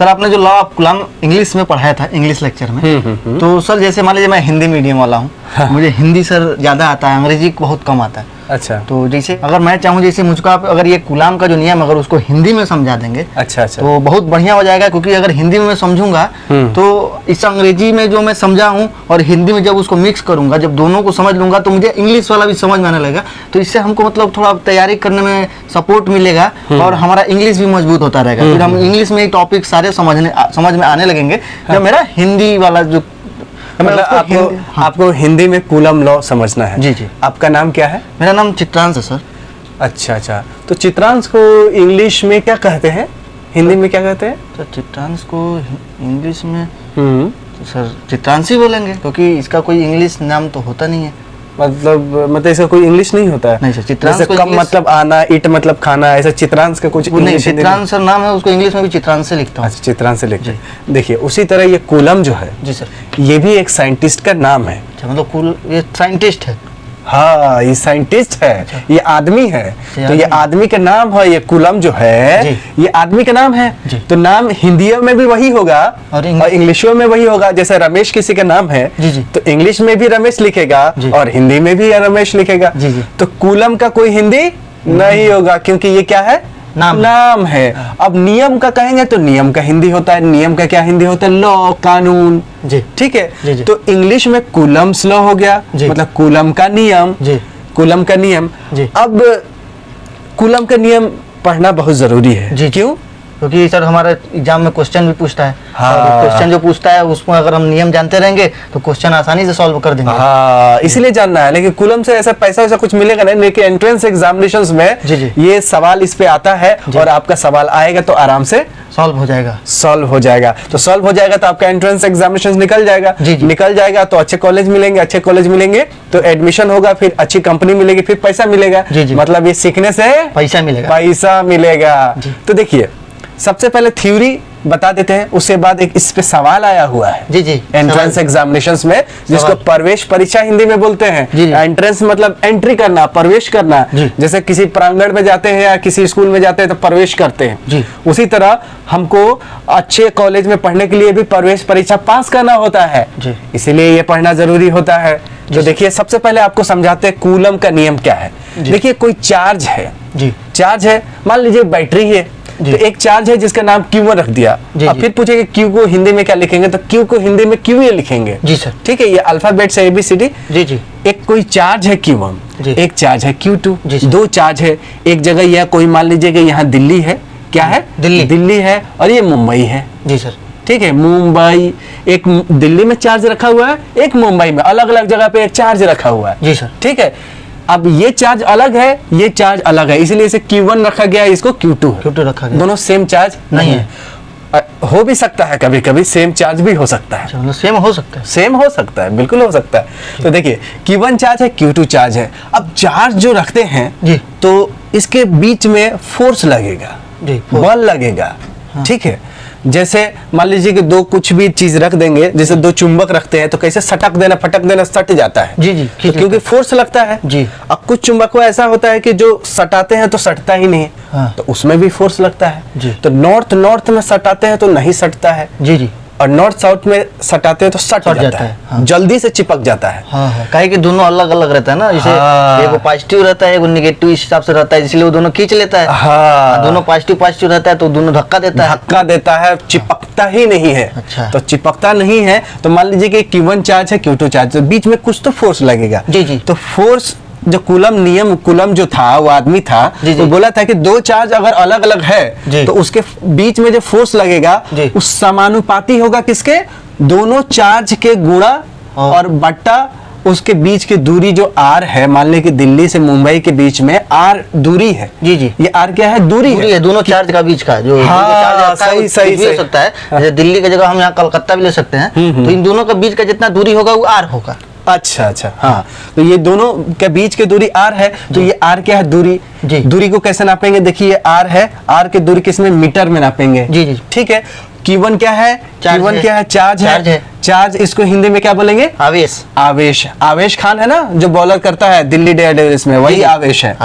Sir आपने जो law of coulomb English में पढ़ाया था, इंग्लिश लेक्चर में, तो सर जैसे मान लीजिए मैं हिंदी मीडियम वाला हूँ, मुझे हिंदी सर ज़्यादा आता है, अंग्रेजी बहुत कम आता है। अच्छा। तो जैसे अगर मैं चाहूँ, जैसे मुझको आप अगर ये कूलम का जो नियम अगर उसको हिंदी में समझा देंगे, अच्छा, तो बहुत बढ़िया हो जाएगा। क्योंकि अगर हिंदी में मैं समझूंगा तो इस अंग्रेजी में जो मैं समझा हूँ और हिंदी में जब उसको मिक्स करूंगा, जब दोनों को समझ लूंगा, तो मुझे इंग्लिश वाला भी समझ में आने लगेगा। तो इससे हमको मतलब थोड़ा तैयारी करने में सपोर्ट मिलेगा और हमारा इंग्लिश भी मजबूत होता रहेगा। फिर हम इंग्लिश में टॉपिक सारे समझ में आने लगेंगे जब मेरा हिंदी वाला जो मतलब आपको हिंदी में कूलम लॉ समझना है। जी जी। आपका नाम क्या है? मेरा नाम चित्रांश है सर। अच्छा अच्छा, तो चित्रांश को इंग्लिश में क्या कहते हैं, हिंदी में क्या कहते हैं? तो चित्रांश को इंग्लिश में तो सर चित्रांश ही बोलेंगे, क्योंकि इसका कोई इंग्लिश नाम तो होता नहीं है। मतलब इसका कोई इंग्लिश नहीं होता है? नहीं सर, चित्रांश जैसे कम मतलब आना, इट मतलब खाना, ऐसा चित्रांश का कुछ नहीं। चित्रांश सर नाम है, उसको इंग्लिश में भी चित्रांश से लिखता हूँ। अच्छा, चित्रांश से लिखते हैं। देखिए उसी तरह ये कूलम जो है, जी सर, ये भी एक साइंटिस्ट का नाम है। अच्छा, मतलब ये साइंटिस्ट है। हाँ, ये साइंटिस्ट है, ये आदमी है। तो ये आदमी का नाम है, ये कूलम जो है ये आदमी का नाम है। तो नाम हिंदी में भी वही होगा और इंग्लिशों में वही होगा। जैसे रमेश किसी का नाम है तो इंग्लिश में भी रमेश लिखेगा और हिंदी में भी रमेश लिखेगा। तो कूलम का कोई हिंदी नहीं होगा, क्योंकि ये क्या है, नाम है। अब नियम का कहेंगे तो नियम का हिंदी होता है। नियम का क्या हिंदी होता है? लॉ, कानून। ठीक है। तो इंग्लिश में कूलम्स लॉ हो गया, मतलब कूलम का नियम। कूलम का नियम। अब कूलम का नियम पढ़ना बहुत जरूरी है। क्यों? क्योंकि सर हमारा एग्जाम में क्वेश्चन भी पूछता है। क्वेश्चन जो पूछता है उसमें अगर हम नियम जानते रहेंगे तो क्वेश्चन आसानी से सॉल्व कर देंगे। हाँ, इसीलिए जानना है। लेकिन कूलम से ऐसा पैसा वैसा कुछ मिलेगा नहीं, लेकिन एंट्रेंस एग्जामिनेशंस में ये सवाल इस पे आता है और आपका सवाल आएगा तो आराम से सॉल्व हो जाएगा। तो सॉल्व हो जाएगा तो आपका एंट्रेंस एग्जामिनेशन निकल जाएगा। निकल जाएगा तो अच्छे कॉलेज मिलेंगे, अच्छे कॉलेज मिलेंगे तो एडमिशन होगा, फिर अच्छी कंपनी मिलेगी, फिर पैसा मिलेगा। मतलब ये सीखने से पैसा मिलेगा। तो देखिए सबसे पहले थ्योरी बता देते हैं, उसके बाद एक इस पे सवाल आया हुआ है एंट्रेंस एग्जामिनेशंस में, जिसको प्रवेश परीक्षा हिंदी में बोलते हैं। एंट्रेंस मतलब एंट्री करना, प्रवेश करना। जैसे किसी प्रांगण में जाते हैं या किसी स्कूल में जाते हैं तो प्रवेश करते हैं, उसी तरह हमको अच्छे कॉलेज में पढ़ने के लिए भी प्रवेश परीक्षा पास करना होता है, इसीलिए ये पढ़ना जरूरी होता है। तो देखिए सबसे पहले आपको समझाते हैं कूलम का नियम क्या है। देखिए कोई चार्ज है, चार्ज है, मान लीजिए बैटरी है, तो एक चार्ज है जिसका नाम Q1 रख दिया। अब फिर पूछेंगे Q को हिंदी में क्या लिखेंगे, तो Q को हिंदी में QA लिखेंगे। जी सर, ठीक है, ये अल्फाबेट से ABCD। एक कोई चार्ज है Q1, एक चार्ज है Q2, दो चार्ज है। एक जगह यह कोई मान लीजिए कि यहाँ दिल्ली है, क्या है, दिल्ली है, और ये मुंबई है। जी सर, ठीक है, मुंबई, एक दिल्ली में चार्ज रखा हुआ है, एक मुंबई में, अलग अलग जगह पे एक चार्ज रखा हुआ है। जी सर, ठीक है। अब ये चार्ज अलग है, ये चार्ज अलग है, इसलिए इसे Q1 रखा गया है, इसको Q2 रखा गया। दोनों सेम चार्ज नहीं है। हो भी सकता है, कभी कभी सेम चार्ज भी हो सकता है। सेम हो सकता है, सेम हो सकता है, बिल्कुल हो सकता है। तो देखिए Q1 चार्ज है, Q2 चार्ज है। अब चार्ज जो रखते हैं तो इसके बीच में फोर्स लगेगा, बल लगेगा। ठीक है, जैसे मान लीजिए कि दो कुछ भी चीज रख देंगे, जैसे दो चुंबक रखते हैं तो कैसे सटक देना, फटक देना, सट जाता है। तो क्योंकि फोर्स लगता है। अब कुछ चुंबकों ऐसा होता है कि जो सटाते हैं तो सटता ही नहीं, तो उसमें भी फोर्स लगता है। तो नॉर्थ में सटाते हैं तो नहीं सटता है, और नॉर्थ साउथ में सटाते हैं तो सट जाता है, जल्दी से चिपक जाता है। काहे कि दोनों अलग अलग रहता है ना, जैसे एगो पॉजिटिव रहता है, एगो नेगेटिव इस हिसाब से रहता है, इसलिए वो दोनों खींच लेता है। दोनों पॉजिटिव रहता है तो दोनों धक्का देता है, चिपकता ही नहीं है। अच्छा। तो चिपकता नहीं है तो मान लीजिए कि Q1 चार्ज है, Q2 चार्ज, तो बीच में कुछ तो फोर्स लगेगा। तो फोर्स जो कूलम जो था, वो आदमी था, तो बोला था कि दो चार्ज अगर अलग अलग है तो उसके बीच में जो फोर्स लगेगा उस समानुपाती होगा किसके, दोनों चार्ज के गुणा और बट्टा उसके बीच की दूरी जो R है। मान लें कि दिल्ली से मुंबई के बीच में R दूरी है। ये R क्या है, दूरी है दोनों चार्ज का बीच का जो सही हो सकता है। जैसे दिल्ली की जगह हम यहाँ कलकत्ता भी ले सकते हैं, तो इन दोनों के बीच का जितना दूरी होगा वो R होगा। अच्छा, हाँ, तो ये दोनों के बीच की दूरी R है, तो ये R क्या है, दूरी। दूरी को कैसे नापेंगे, देखिए ये R है, R की दूरी किसमें, मीटर में नापेंगे। ठीक है। Q1 क्या है, Q1 क्या है, चार्ज है। चार्ज इसको हिंदी में क्या बोलेंगे, आवेश खान है ना जो बॉलर करता है दिल्ली डेयरडेविल्स में, वही आवेश है।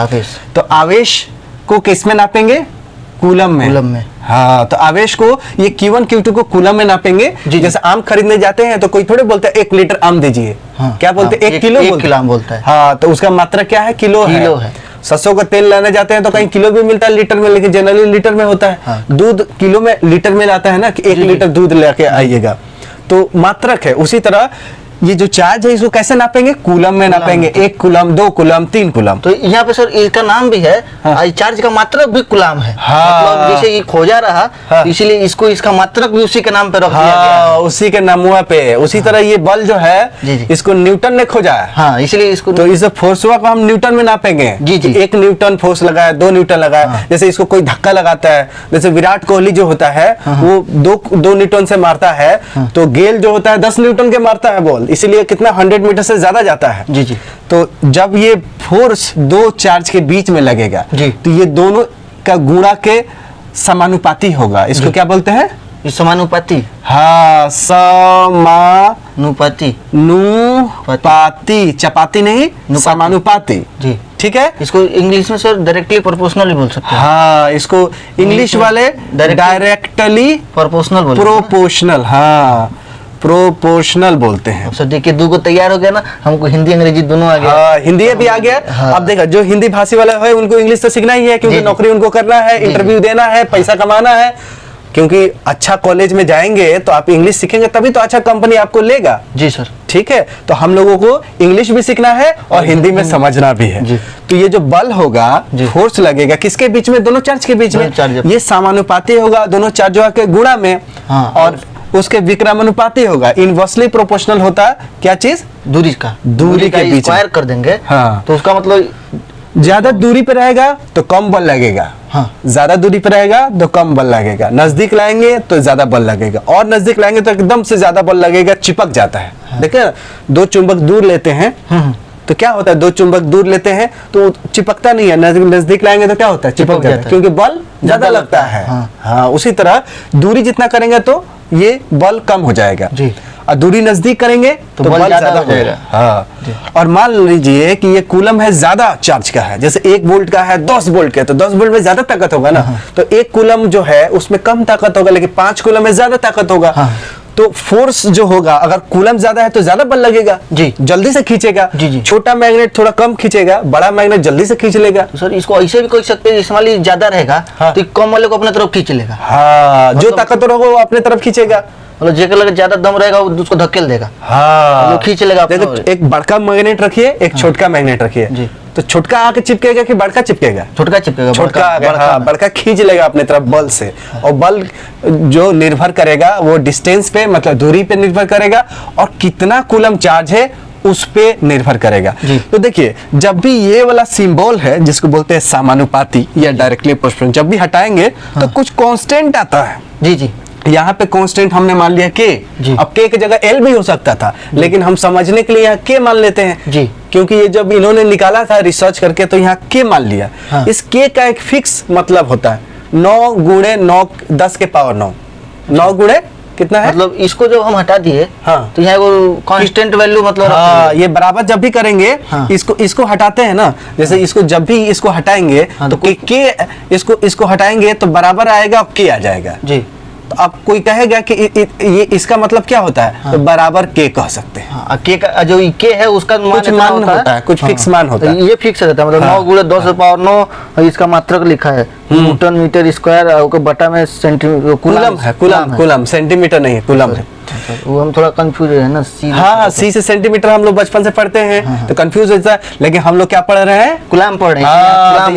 तो आवेश को किस में नापेंगे, कूलम में। कूलम में। हाँ, तो आवेश को ये Q1 Q2 को कूलम में नापेंगे। जैसे आम खरीदने जाते हैं तो कोई थोड़े बोलता है 1 लीटर आम दीजिए। हाँ, क्या बोलते हैं? 1 किलो बोलते आम बोलता है। हाँ, तो उसका मात्रा क्या है? किलो है। सरसों का तेल लाने जाते हैं तो कहीं किलो भी मिलता है, लीटर में, लेकिन जनरली लीटर में होता है। हाँ। दूध किलो में, लीटर में लाता है ना, कि 1 लीटर दूध लेके आइएगा, तो मात्रक है। उसी तरह ये जो चार्ज है इसको कैसे नापेंगे? कूलम में नापेंगे। 1 कूलम, 2 कूलम, 3 कूलम। तो यहाँ पे सर इसका नाम भी है। हाँ। चार्ज का मात्रक भी कूलम है। हाँ। मतलब जैसे ये खोजा रहा, हाँ। इसीलिए इसको इसका मात्रक भी उसी के नाम पे रख दिया गया है। हाँ, उसी के नामुआ पे। उसी तरह ये बल जो है, जी, जी। इसको न्यूटन ने खोजा है। हाँ, इसलिए इसको तो इस फोर्सवा को हम न्यूटन में नापेंगे। जी, जी। 1 न्यूटन फोर्स लगाया, 2 न्यूटन लगाया। हाँ। जैसे इसको कोई धक्का लगाता है, जैसे विराट कोहली जो होता है वो 2 न्यूटन से मारता है, तो गेल जो होता है 10 न्यूटन के मारता है बॉल, इसीलिए कितना 100 मीटर से ज्यादा जाता है। जी, जी। तो जब ये फोर्स 2 चार्ज के बीच में लगेगा, जी। तो ये दोनों का गुणा के समानुपाती होगा। इसको क्या बोलते हैं? समानुपाती। हाँ, नुपाती। नुपाती, चपाती नहीं, समानुपाती। जी। ठीक है। इसको इंग्लिश में सर डायरेक्टली प्रोपोर्शनल भी बोल सकते हैं। हाँ, इसको इंग्लिश वाले डायरेक्टली प्रोपोर्शनल, हाँ, प्रोपोर्शनल बोलते हैं। सर देखिए, 2 को तैयार हो गया ना, हमको हिंदी अंग्रेजी दोनों आ गया। हाँ, हिंदी भी आ गया। हाँ। अब देखो, जो हिंदी भाषी वाला है उनको इंग्लिश तो सीखना ही है, क्योंकि जी, नौकरी उनको करना है, इंटरव्यू देना है, पैसा कमाना है। क्योंकि अच्छा कॉलेज में जाएंगे तो आप इंग्लिश सीखेंगे, तभी तो अच्छा कंपनी आपको लेगा। जी सर। ठीक है, तो हम लोगों को इंग्लिश भी सीखना है और हिंदी में समझना भी है। जी। तो ये जो बल होगा, फोर्स लगेगा किसके बीच में? दोनों चार्ज के बीच में। ये समानुपाती होगा दोनों चार्जों के गुणा में। हाँ। और उसके विक्रमानुपाती होगा, इनवर्सली प्रोपोर्शनल होता है। क्या चीज? दूरी का के बीच स्क्वायर कर देंगे। हाँ। तो उसका मतलब ज्यादा दूरी पे रहेगा तो कम बल लगेगा। हाँ। ज्यादा दूरी पे रहेगा तो कम बल लगेगा। नजदीक लाएंगे तो ज्यादा बल लगेगा, और नजदीक लाएंगे तो एकदम से ज्यादा बल लगेगा, चिपक जाता है। हाँ। देखिए, 2 चुंबक दूर लेते हैं तो क्या होता है? 2 चुंबक दूर लेते हैं तो चिपकता नहीं है, नजदीक लाएंगे तो क्या होता है? चिपक जाता है, क्योंकि बल ज्यादा लगता है। हाँ, उसी तरह दूरी जितना करेंगे तो ये बल कम हो जाएगा। जी। और दूरी नजदीक करेंगे तो बल ज्यादा हो जाएगा। हाँ। और मान लीजिए कि ये कूलम है, ज्यादा चार्ज का है, जैसे 1 वोल्ट का है, 10 वोल्ट का है, तो 10 वोल्ट में ज्यादा ताकत होगा ना। तो 1 कूलम जो है उसमें कम ताकत होगा, लेकिन 5 कूलम में ज्यादा ताकत होगा। तो फोर्स जो होगा, अगर कूलम ज्यादा है तो ज्यादा बल लगेगा। जी। जल्दी से खींचेगा। जी। छोटा मैग्नेट थोड़ा कम खींचेगा, बड़ा मैग्नेट जल्दी से खींच लेगा। तो सर इसको ऐसे भी कह सकते हैं, इस्तेमाल ज्यादा रहेगा। हाँ। तो कम वाले को अपने तरफ खींच लेगा। हाँ, जो ताकतवर होगा वो अपने तरफ खींचेगा। मतलब जेकर लगे ज्यादा दम रहेगा वो उसको धकेल देगा। हाँ, वो खींच लेगा। देखो, एक बड़का मैग्नेट रखिए, एक छोटका मैग्नेट रखिए। तो छोटका आके चिपकेगा कि बड़का चिपकेगा? छोटका चिपकेगा। छोटका हाँ, बड़का खींच लेगा अपने तरफ बल से। और बल जो निर्भर करेगा वो डिस्टेंस पे, मतलब दूरी पे निर्भर करेगा, और कितना कूलम चार्ज है उस पे निर्भर करेगा। तो देखिए, जब भी ये वाला सिंबल है जिसको बोलते हैं समानुपाती या डायरेक्टली प्रोपोर्शनल, जब भी हटाएंगे तो कुछ कांस्टेंट आता है। जी जी। यहाँ पे कांस्टेंट हमने मान लिया के। अब के की जगह एल भी हो सकता था, लेकिन हम समझने के लिए यहाँ के मान लेते हैं। जी। क्योंकि ये जब इन्होंने निकाला था रिसर्च करके तो यहाँ के मान लिया। हाँ। इस के का एक फिक्स मतलब होता है 9 गुणे 9 10 के पावर 9। 9 गुणे कितना है? मतलब इसको जब हम हटा दिए, हाँ, तो यहाँ वो कांस्टेंट वैल्यू मतलब हाँ, ये बराबर जब भी करेंगे। हाँ। इसको हटाते हैं ना, जैसे हाँ, इसको जब भी इसको हटाएंगे हाँ, तो के इसको हटाएंगे तो बराबर आएगा और के आ जाएगा। जी। तो अब कोई कहेगा कि ये इसका मतलब क्या होता है? हाँ। तो बराबर के कह सकते हैं। हाँ, के का जो के है उसका कुछ मान होता है, कुछ फिक्स मान होता है। ये फिक्स रहता है, मतलब 9 गुणे 10 के पावर 9 इसका मात्रक लिखा है न्यूटन मीटर स्क्वायर, बटा में सेंटीमीटर कूलम है। कूलम सेंटीमीटर नहीं है, कूलम है। वो हम थोड़ा कंफ्यूज है ना। हाँ, सी से सेंटीमीटर हम लोग बचपन से पढ़ते हैं। हाँ। तो कंफ्यूज होता है, लेकिन हम लोग क्या पढ़ रहे हैं? कूलम पढ़ रहे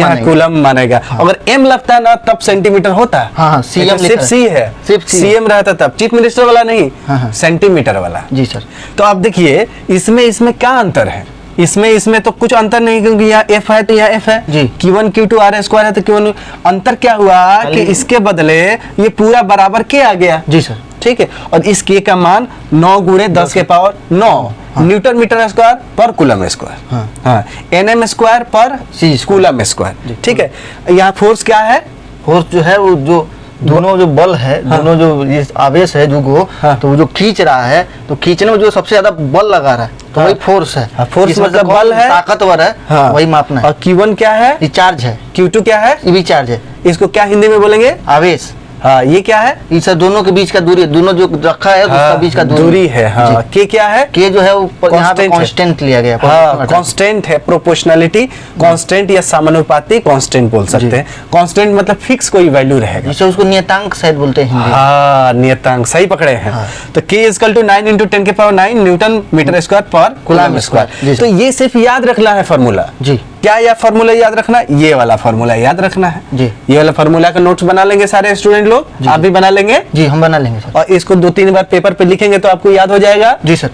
हैं। कूलम मानेगा। अगर एम लगता है ना तब सेंटीमीटर होता है। हाँ, सिर्फ सी है, सिर्फ सीएम रहता तब, चीफ मिनिस्टर वाला नहीं, सेंटीमीटर वाला। जी सर। तो आप देखिए, इसमें क्या अंतर है? इसमें तो कुछ अंतर नहीं, क्योंकि यहाँ एफ है तो यहाँ एफ है। जी। Q1 Q2 R स्क्वायर है तो Q1। अंतर क्या हुआ कि इसके बदले ये पूरा बराबर के आ गया। जी सर। ठीक है, और इस के का मान 9 गुणे 10 के पावर 9 न्यूटन मीटर स्क्वायर पर कूलम स्क्वायर। हाँ, NM स्क्वायर पर कूलम स्क्वायर। ठीक है, यहाँ फोर्स क्या है? फोर्स जो है वो जो दोनों जो बल है, दोनों जो ये आवेश है जो तो वो जो खींच रहा है, तो खींचने में जो सबसे ज्यादा बल लगा रहा है तो वही फोर्स है। फोर्स मतलब बल है, ताकतवर है, वही मापना है। और Q1 क्या है? ये चार्ज है। Q2 क्या है? ये भी चार्ज है। इसको क्या हिंदी में बोलेंगे? आवेश। हाँ, ये क्या है? ये सब दोनों के बीच का दूरी है, दोनों जो रखा है उसका बीच का दूरी है। हाँ, के क्या है? के जो है वो यहाँ पे कांस्टेंट लिया गया। हाँ, कांस्टेंट है, प्रोपोर्शनलिटी कांस्टेंट या समानुपाती कांस्टेंट बोल सकते हैं। कांस्टेंट मतलब फिक्स कोई वैल्यू रहेगा, जिसे उसको नियतांक शायद बोलते हैं। हाँ, नियतांक, सही पकड़े हैं। हाँ। तो K equal to 9 × 10⁹ newton metre square पर कूलम स्क्वायर। तो ये सिर्फ याद रखना है फॉर्मूला जी। क्या यह फॉर्मूला याद रखना है? ये वाला फॉर्मूला याद रखना है जी। ये वाला फॉर्मूला का नोट्स बना लेंगे सारे स्टूडेंट लोग, आप भी बना लेंगे जी। हम बना लेंगे सर। और इसको 2-3 बार पेपर पे लिखेंगे तो आपको याद हो जाएगा जी सर।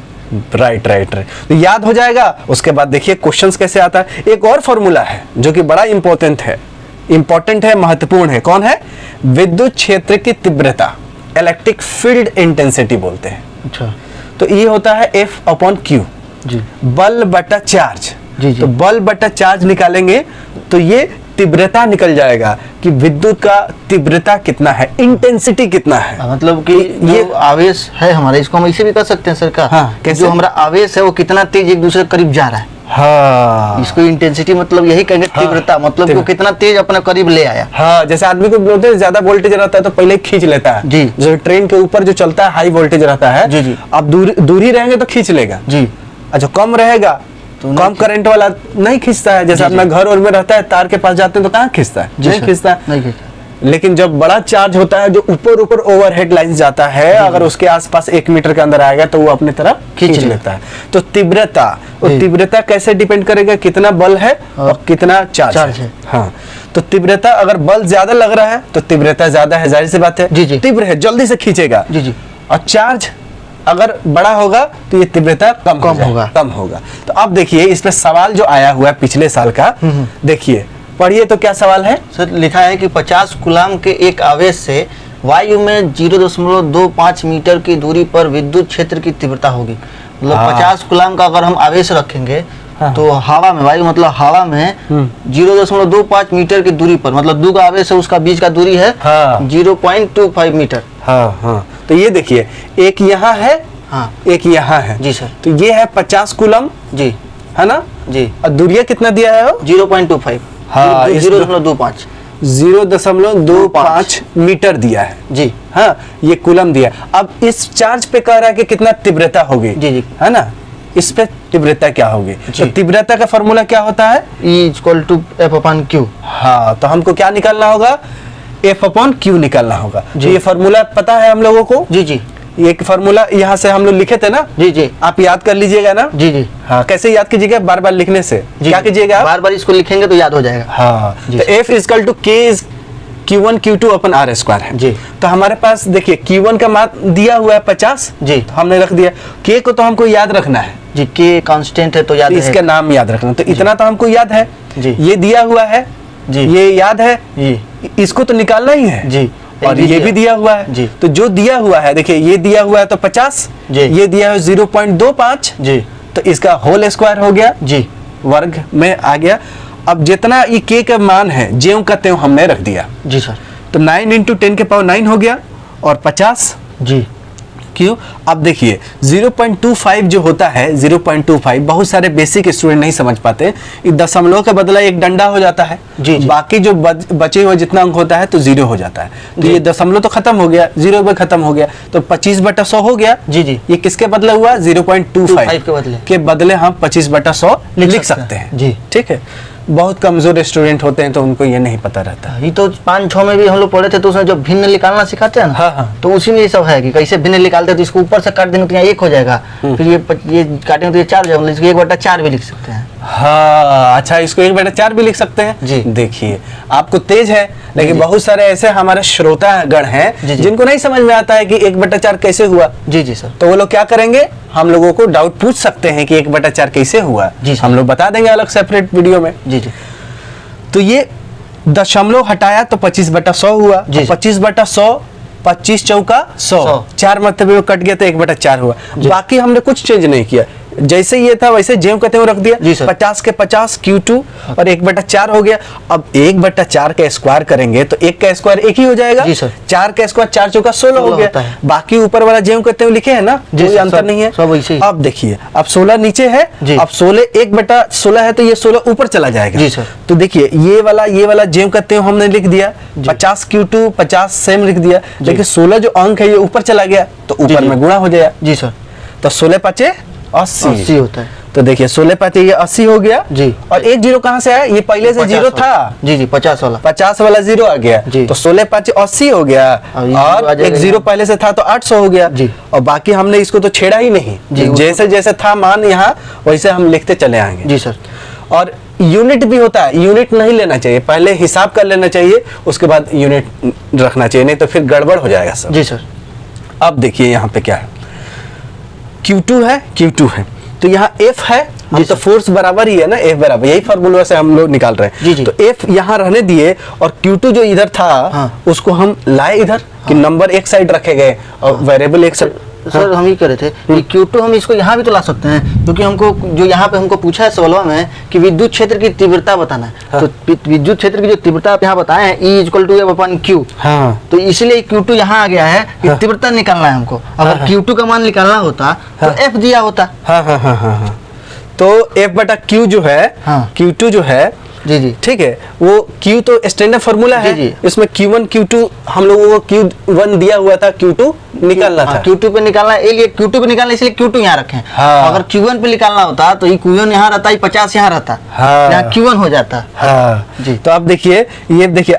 राइट राइट राइट, तो याद हो जाएगा। उसके बाद देखिए क्वेश्चंस कैसे आता है। एक और फॉर्मूला है जो कि बड़ा इंपॉर्टेंट है, महत्वपूर्ण है। कौन है? विद्युत क्षेत्र की तीव्रता, इलेक्ट्रिक फील्ड इंटेंसिटी बोलते हैं। अच्छा, तो ये होता है F/Q जी, बल बटा चार्ज जी। तो बल बटा चार्ज निकालेंगे तो ये तीव्रता निकल जाएगा कि विद्युत का तीव्रता कितना है, इंटेंसिटी कितना है। मतलब कि ये आवेश है हमारा, इसको हम इसे भी कर सकते हैं सरकार। हाँ, कैसे? जो हमारा आवेश है वो कितना तेज एक दूसरे के करीब जा रहा है। हाँ, इसको इंटेंसिटी मतलब यही कहेंगे। हाँ, तीव्रता मतलब वो कितना तेज अपने करीब ले आया। हाँ, जैसे आदमी को बोलते हैं ज्यादा वोल्टेज रहता है तो पहले खींच लेता है जी। जो ट्रेन के ऊपर जो चलता है हाई वोल्टेज रहता है जी जी। अब दूरी रहेंगे तो खींच लेगा जी। अच्छा, कम रहेगा तो कम करंट वाला नहीं खींचता है। जैसे अपना घर और में रहता है, तार के पास जाते हैं तो कहाँ खींचता है? नहीं खींचता है। लेकिन जब बड़ा चार्ज होता है जो ऊपर ओवरहेड लाइन जाता है, अगर उसके आसपास 1 मीटर के अंदर आएगा तो वो अपने तरफ खींच लेता है। तो तीव्रता कैसे डिपेंड करेगा? कितना बल है और कितना चार्ज है। हाँ, तो तीव्रता अगर बल ज्यादा लग रहा है तो तीव्रता ज्यादा है, जाहिर सी बात है जी। तीव्र है, जल्दी से खींचेगा जी। और चार्ज अगर बड़ा होगा तो ये तीव्रता कम होगा। तो अब देखिए इस पे सवाल जो आया हुआ है पिछले साल का, देखिए पढ़िए तो क्या सवाल है सर। लिखा है कि 50 कूलम के एक आवेश से वायु में 0.25 मीटर की दूरी पर विद्युत क्षेत्र की तीव्रता होगी। मतलब 50 कूलम का अगर हम आवेश रखेंगे तो हवा में, वायु मतलब हवा में 0.25 मीटर की दूरी पर, मतलब दो का आवेश है उसका बीच का दूरी है 0.25 मीटर। हाँ, तो ये देखिए एक यहाँ है, हाँ, एक यहाँ है जी सर। तो ये है 50 कूलम जी, है ना जी। और दूरिया कितना दिया है? 0.25। हाँ, 0.25 मीटर दिया है जी। हाँ, ये कूलम दिया। अब इस चार्ज पे कह रहा है कि कितना तीव्रता होगी जी, है ना। इस पे तीव्रता क्या होगी? तो तीव्रता का फॉर्मूला क्या होता है? E=F/Q। हाँ, तो हमको क्या निकालना होगा? F/Q निकालना होगा। ये फॉर्मूला पता है हम लोगों को जी। ये फॉर्मूला यहाँ से हम लोग लिखे थे ना जी। आप याद कर लीजिएगा ना जी। हाँ, कैसे याद कीजिएगा? बार बार लिखने से क्या कीजिएगा? बार बार इसको लिखेंगे तो याद हो जाएगा। हाँ, तो F = Q1 Q2/R² है जी। तो हमारे पास देखिए Q1 का मान दिया हुआ है 50 जी, तो हमने रख दिया। K को तो हमको याद रखना है जी, K कांस्टेंट है तो याद है, इसका नाम याद रखना। तो इतना तो हमको याद है जी। ये दिया हुआ है जी, ये याद है जी, इसको तो निकालना ही है जी। और ये भी दिया हुआ है जी। तो जो दिया हुआ है देखिए, ये दिया हुआ है तो 50 जी, ये दिया है 0.25 जी, तो इसका होल स्क्वायर हो गया जी, वर्ग में आ गया। अब जितना ये K का मान है ज्यों का त्यों हमने रख दिया जी सर। तो 9 × 10⁹ हो गया और 50 जी। क्यों? अब देखिए 0.25 जो होता है, 0.25 बहुत सारे बेसिक स्टूडेंट नहीं समझ पाते। दशमलव के बदला एक डंडा हो जाता है जी। बाकी जो बचे हुए जितना अंक होता है तो 0 हो जाता है। तो ये दशमलव तो खत्म हो गया, 0 पे खत्म हो गया, तो 25/100 हो गया जी। ये किसके बदले हुआ? 0.25 के बदले हम 25/100 लिख सकते हैं जी। ठीक है, बहुत कमजोर स्टूडेंट होते हैं तो उनको ये नहीं पता रहता। ये तो 5-6 में भी हम लोग पढ़े थे, तो उसमें जब भिन्न निकालना सिखाते हैं ना, हाँ, तो उसी में ये सब है कि कैसे भिन्न निकालते हैं। तो इसको ऊपर से काट देंगे तो यहाँ 1 हो जाएगा, फिर ये काटेंगे तो ये 4 हो जाएगा, इसको 1/4 भी लिख सकते हैं। हाँ, अच्छा, इसको 1/4 भी लिख सकते हैं जी। देखिए आपको तेज है, लेकिन बहुत सारे ऐसे हमारे श्रोतागण हैं जिनको नहीं समझ में आता है कि 1/4 कैसे हुआ जी सर। तो वो लोग क्या करेंगे, हम लोगों को डाउट पूछ सकते हैं कि 1/4 कैसे हुआ जी, हम लोग बता देंगे अलग सेपरेट वीडियो में जी। तो ये दशमलव हटाया तो 25/100 हुआ जी। 25/100, 25 × 4 = 100, 4 मतलब कट गया तो 1/4 हुआ। बाकी हमने कुछ चेंज नहीं किया। जैसे ये था वैसे ज्यों कहते रख दिया। जी सर। 50 के 50 Q2 और 1/4 हो गया। अब 1/4 का स्क्वायर करेंगे तो 1 का स्क्वायर 1 ही हो जाएगा। जी सर। 4 का स्क्वायर 4 चौका 16 हो गया। बाकी ऊपर वाला ज्यों कहते हुए लिखे है ना, कोई अंतर नहीं है, सब वैसे ही। अब देखिए अब 16 नीचे है, अब 16 1/16 है तो ये 16 ऊपर चला जाएगा। जी सर। तो देखिए ये वाला ज्यों कहते हैं हमने लिख दिया, 50 Q2 50 सेम लिख दिया, लेकिन 16 जो अंक है ये ऊपर चला गया तो ऊपर में गुणा हो जाएगा। जी सर। तो 16 5 80 होता है। तो देखिए 16 5 ये 80 हो गया जी। और एक जीरो कहाँ से आया, ये पहले से जीरो था। जी जी 50 वाला जीरो आ गया जी। तो 16 5 80 हो गया और एक जीरो पहले से था तो 800 हो गया जी। और बाकी हमने इसको तो छेड़ा ही नहीं जी, जैसे जैसे था मान यहाँ वैसे हम लिखते चले आएंगे। जी सर। और यूनिट भी होता है, यूनिट नहीं लेना चाहिए, पहले हिसाब कर लेना चाहिए उसके बाद यूनिट रखना चाहिए, नहीं तो फिर गड़बड़ हो जाएगा सब। जी सर। अब देखिए यहाँ पे क्या है, Q2 है तो यहाँ F है, हम तो फोर्स बराबर ही है ना, F बराबर, यही फार्मूला से हम लोग निकाल रहे हैं। जी जी। तो F यहाँ रहने दिए और Q2 जो इधर था उसको हम लाए इधर कि नंबर एक साइड रखे गए और वेरिएबल एक साइड। सर हम ही करे थे कि Q2 हम इसको यहाँ भी तो ला सकते हैं, क्योंकि हमको जो यहाँ पे हमको पूछा है सवालों में कि विद्युत क्षेत्र की तीव्रता बताना है। तो विद्युत क्षेत्र की जो तीव्रता आप यहाँ बताए हैं E = F/Q, तो इसलिए Q2 यहाँ आ गया है कि तीव्रता निकालना है हमको। अगर Q2 का मान निकालना होता तो F दिया होता। तो F/Q जो है, Q2 जो है, जी जी ठीक है, वो Q तो स्टैंडर्ड फार्मूला है, इसमें Q1 Q2 हम लोगों को Q1 दिया हुआ था, Q2 निकालना था। Q2 पे निकालना है, ये Q2 पे निकालना इसलिए Q2 यहाँ रखे। अगर Q1 पे निकालना होता तो ये Q1 यहाँ रहता, ये 50 यहाँ रहता, यहाँ Q1 हो जाता। जी। तो अब देखिए ये देखिए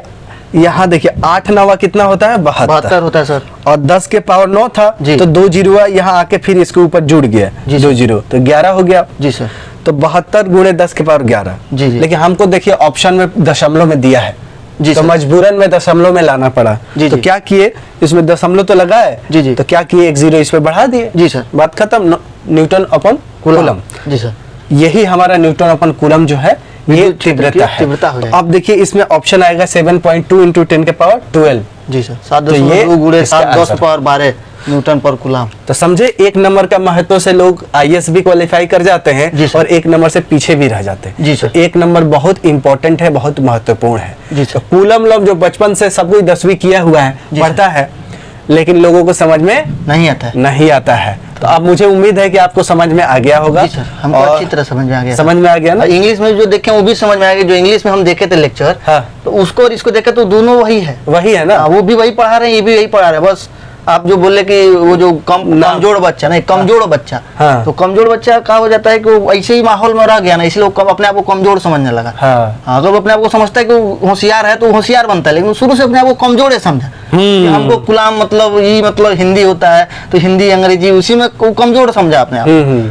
यहाँ देखिए 8 9 कितना होता है, 72 होता है सर, और 10 के पावर 9 था तो 2 जीरो यहाँ आके फिर इसके ऊपर जुड़ गया, 2 जीरो तो 11 हो गया। जी सर। तो 72 गुणे 10 के पावर 11। जी जी। लेकिन हमको देखिए ऑप्शन में दशमलव में दिया है जी, तो मजबूरन में दशमलव में लाना पड़ा। जी तो जी। क्या किए, इसमें दशमलव तो लगा है, जी जी। तो क्या किए, एक जीरो इस पे बढ़ा दिए। जी सर। बात खत्म, न्यूटन अपन कूलम। जी सर। यही हमारा न्यूटन अपन कूलम जो है ये तीव्रता है। अब देखिए इसमें ऑप्शन आएगा 7.2 × 10 के पावर 12। जी सर। 7.2 गुणे 7 10 पावर 12 न्यूटन पर कूलम। तो समझे एक नंबर का महत्व से लोग IAS भी क्वालिफाई कर जाते हैं और एक नंबर से पीछे भी रह जाते हैं। जी सर। तो एक नंबर बहुत इंपॉर्टेंट है, बहुत महत्वपूर्ण है। जी सर। तो कूलम लोग जो बचपन से सब कुछ 10वीं किया हुआ है, पढ़ता है, लेकिन लोगों को समझ में नहीं आता है। तो अब मुझे उम्मीद है कि आपको समझ में आ गया होगा। जी सर, हमको अच्छी तरह समझ में आ गया ना। इंग्लिश में जो देखे वो भी समझ में आ गया, जो इंग्लिश में हम देखे थे लेक्चर, तो उसको और इसको देखे तो दोनों वही है ना, वो भी वही पढ़ा रहे हैं, ये भी वही पढ़ा रहे हैं। बस आप जो बोले कि वो जो कमजोर बच्चा, नहीं कमजोर बच्चा, तो कमजोर बच्चा क्या हो जाता है कि वो ऐसे ही माहौल में रह गया ना, इसलिए वो अपने आप को कमजोर समझने लगा। अगर वो अपने आप को समझता है कि वो होशियार है तो होशियार बनता है, लेकिन शुरू से अपने आप को कमजोर है समझा कि हमको गुलाम मतलब ये मतलब हिंदी होता है तो हिंदी अंग्रेजी उसी में कमजोर समझा अपने आप।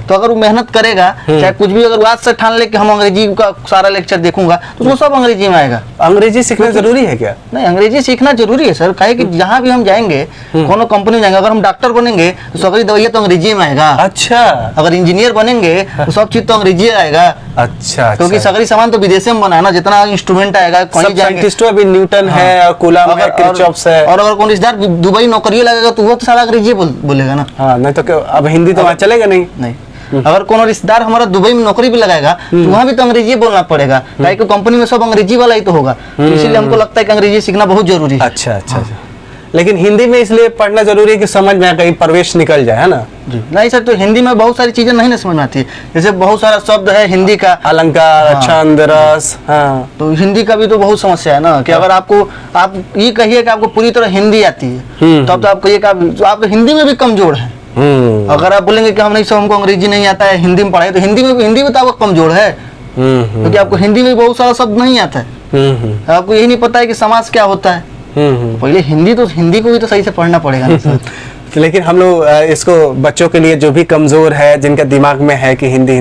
तो अगर वो मेहनत करेगा, चाहे कुछ भी, अगर आज से ठान ले कि हम अंग्रेजी का सारा लेक्चर देखूंगा तो वो सब अंग्रेजी में आएगा। अंग्रेजी सीखना जरूरी है क्या? नहीं, अंग्रेजी सीखना जरूरी है सर, काहे कि जहाँ भी हम जाएंगे, कोनो कंपनी में जाएंगे, अगर हम डॉक्टर बनेंगे तो सारी दवाइयाँ तो अंग्रेजी में आएगा। अच्छा। अगर इंजीनियर बनेंगे तो सब चीज तो अंग्रेजी आएगा। अच्छा। क्योंकि सगरी सामान तो विदेश में बना है ना, जितना इंस्ट्रूमेंट आएगा कहीं जाएंगे। अभी न्यूटन है, कूलम है, किरचॉफ है, और अगर कोई रिश्तेदार दुबई नौकरी लगेगा तो वो तो सारा अंग्रेजी बोलेगा ना। नहीं तो अब हिंदी तो वहाँ चलेगा नहीं। अगर कोनो रिश्तेदार हमारा दुबई में नौकरी भी लगाएगा तो वहाँ भी तो अंग्रेजी बोलना पड़ेगा, ताकि कंपनी में सब अंग्रेजी वाला ही तो होगा। इसीलिए हमको लगता है कि अंग्रेजी सीखना बहुत जरूरी है। अच्छा। लेकिन हिंदी में इसलिए पढ़ना जरूरी है कि समझ में कहीं प्रवेश निकल जाए, है ना? जी नहीं सर, तो हिंदी में बहुत सारी चीजें नहीं ना समझ में आती है, जैसे बहुत सारा शब्द है हिंदी का, अलंकार, छंद, रस। तो हिंदी का भी तो बहुत समस्या है ना कि अगर आप ये कहिए कि आपको पूरी तरह हिंदी आती है तब तो आप कहिए कि आप हिंदी में भी कमजोर है। अगर आप बोलेंगे कि हम नहीं, सब हमको अंग्रेजी नहीं आता है, हिंदी में पढ़ाई, तो हिंदी में तो आपको कमजोर है, क्योंकि आपको हिंदी में बहुत सारा शब्द नहीं आता है। आपको यही नहीं पता है कि समास क्या होता है। पहले हिंदी को भी तो सही से पढ़ना पड़ेगा ना सर। लेकिन हम लोग इसको बच्चों के लिए जो भी कमजोर है, जिनका दिमाग में है कि हिंदी,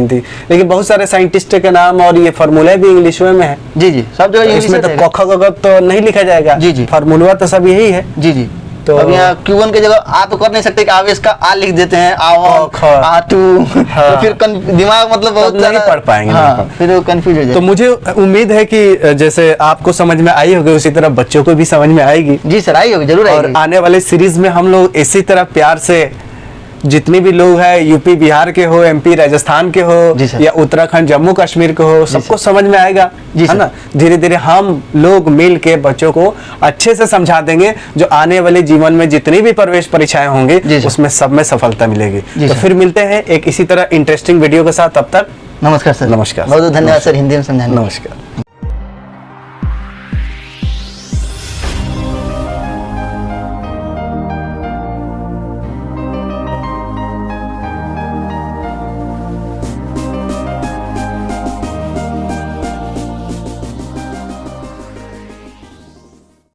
लेकिन बहुत सारे साइंटिस्ट के नाम और ये फार्मूले भी इंग्लिश में है। जी सब जगह इंग्लिश में। तो क ख ग तो नहीं लिखा जाएगा। जी फार्मूला तो सब यही है। जी तो अब यहाँ Q1 की जगह आ तो कर नहीं सकते कि आवेश का आ लिख देते हैं, आतू, तो फिर दिमाग मतलब बहुत नहीं पढ़ पाएंगे। फिर वो कंफ्यूज हो जाएगा। तो मुझे उम्मीद है कि जैसे आपको समझ में आई होगी उसी तरह बच्चों को भी समझ में आएगी। जी सर, आई होगी, जरूर आएगी। और आने वाले सीरीज में हम लोग इसी तरह प्यार से जितनी भी लोग हैं, यूपी बिहार के हो, एमपी राजस्थान के हो, या उत्तराखंड जम्मू कश्मीर के हो, सबको समझ में आएगा, है ना। धीरे धीरे हम लोग मिल के बच्चों को अच्छे से समझा देंगे, जो आने वाले जीवन में जितनी भी प्रवेश परीक्षाएं होंगी उसमें सब में सफलता मिलेगी। तो फिर मिलते हैं एक इसी तरह इंटरेस्टिंग वीडियो के साथ, तब तक नमस्कार सर। नमस्कार, बहुत धन्यवाद सर हिंदी में समझाने। नमस्कार।